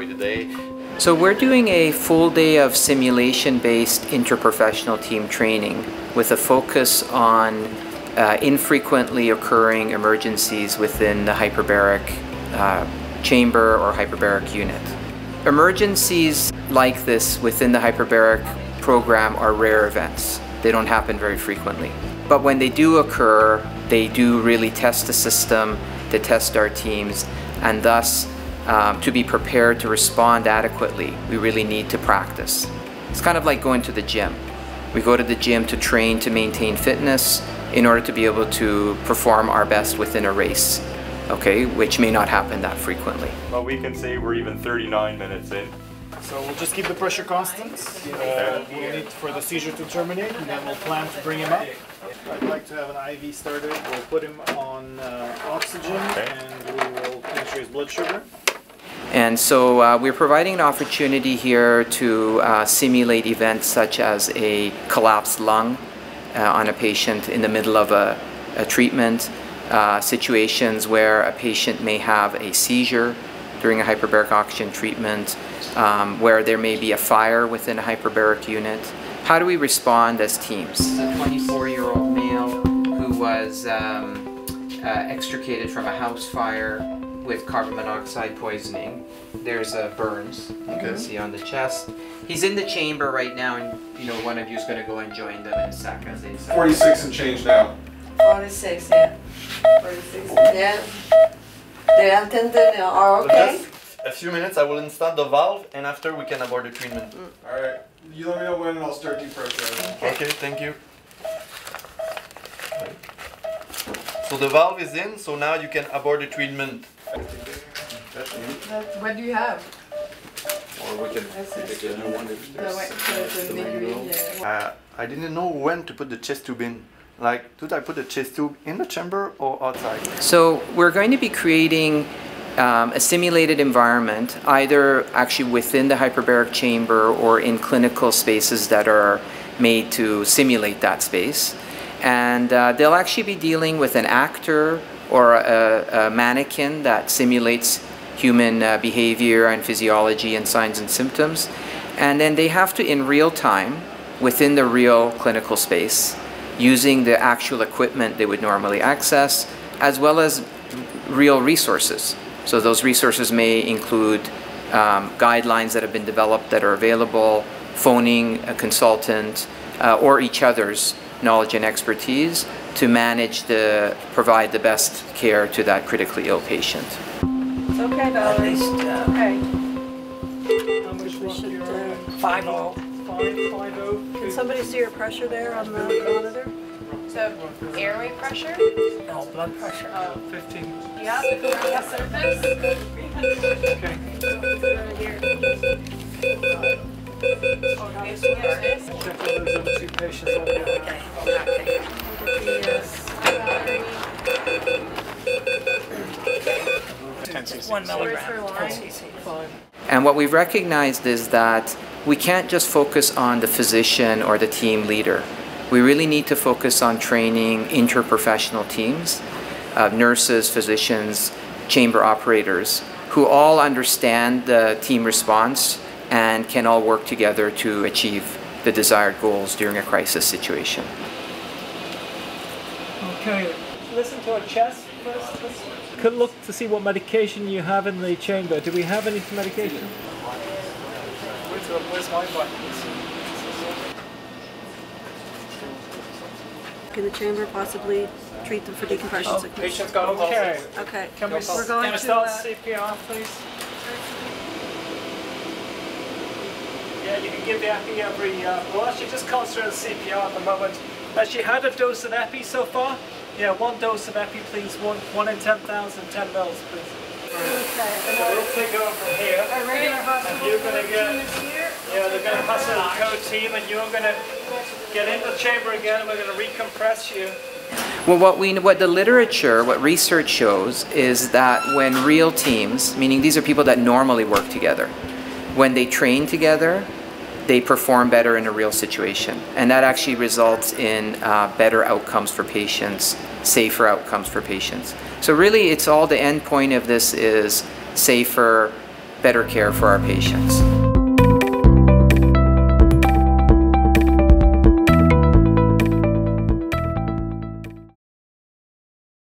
enjoy the day. So we're doing a full day of simulation-based interprofessional team training with a focus on infrequently occurring emergencies within the hyperbaric chamber or hyperbaric unit. Emergencies like this within the hyperbaric program are rare events. They don't happen very frequently. But when they do occur, they do really test the system, to test our teams, and thus to be prepared to respond adequately, we really need to practice. It's kind of like going to the gym. We go to the gym to train to maintain fitness in order to be able to perform our best within a race, okay, which may not happen that frequently. Well, we can say we're even 39 minutes in. So we'll just keep the pressure constant. We'll need for the seizure to terminate, and then we'll plan to bring him up. I'd like to have an IV started. We'll put him on oxygen, and we will measure his blood sugar. And so we're providing an opportunity here to simulate events such as a collapsed lung on a patient in the middle of a treatment, situations where a patient may have a seizure during a hyperbaric oxygen treatment, where there may be a fire within a hyperbaric unit. How do we respond as teams? A 24-year-old male who was extricated from a house fire with carbon monoxide poisoning. There's burns you can see on the chest. He's in the chamber right now, and one of you is going to go and join them in a sec as they say. 46 and change now. 46, yeah. 46, yeah. The attendant are okay? Just a few minutes, I will install the valve, and after we can abort the treatment. Alright, you let me know when and I'll start depressurizing. Okay, thank you. So the valve is in, so now you can abort the treatment. What do you have? Or we can take a new one if there's... I didn't know when to put the chest tube in. Like, did I put the chest tube in the chamber or outside? So we're going to be creating a simulated environment, either actually within the hyperbaric chamber or in clinical spaces that are made to simulate that space. And they'll actually be dealing with an actor or a mannequin that simulates human behavior and physiology and signs and symptoms. And then they have to, in real time, within the real clinical space, using the actual equipment they would normally access, as well as real resources. So those resources may include guidelines that have been developed that are available, phoning a consultant, or each other's knowledge and expertise to provide the best care to that critically ill patient. It's okay, Valerie. Okay. How much we should 5-0. 5-0. Can somebody see your pressure there on the monitor? So, airway pressure? No, blood pressure. 15. Yeah, surface. Okay. Check all those other two patients over there. Okay. 1 milligram per cc. And what we've recognized is that we can't just focus on the physician or the team leader. We really need to focus on training interprofessional teams of nurses, physicians, chamber operators, who all understand the team response and can all work together to achieve the desired goals during a crisis situation. Okay, listen to our chest first. Could look to see what medication you have in the chamber. Do we have any medication? Where's my button? Can the chamber possibly treat them for decompression sickness? Patient's got okay. Okay. Can we We're start CPR, please? Yeah, you can give the epi every... we'll actually just concentrate on CPR at the moment. Has she had a dose of epi so far? Yeah, 1 dose of epi, please. 1 in 10,000, 10 mils, please. Okay. So we'll take over from here. A regular hospital You're going to get... team is here. Yeah, they're going to pass out the code team, and you're going to get in the chamber again, and we're going to recompress you. Well, what the literature, what research shows is that when real teams, meaning these are people that normally work together, when they train together, they perform better in a real situation. And that actually results in better outcomes for patients, safer outcomes for patients. So really, it's all the end point of this is safer, better care for our patients.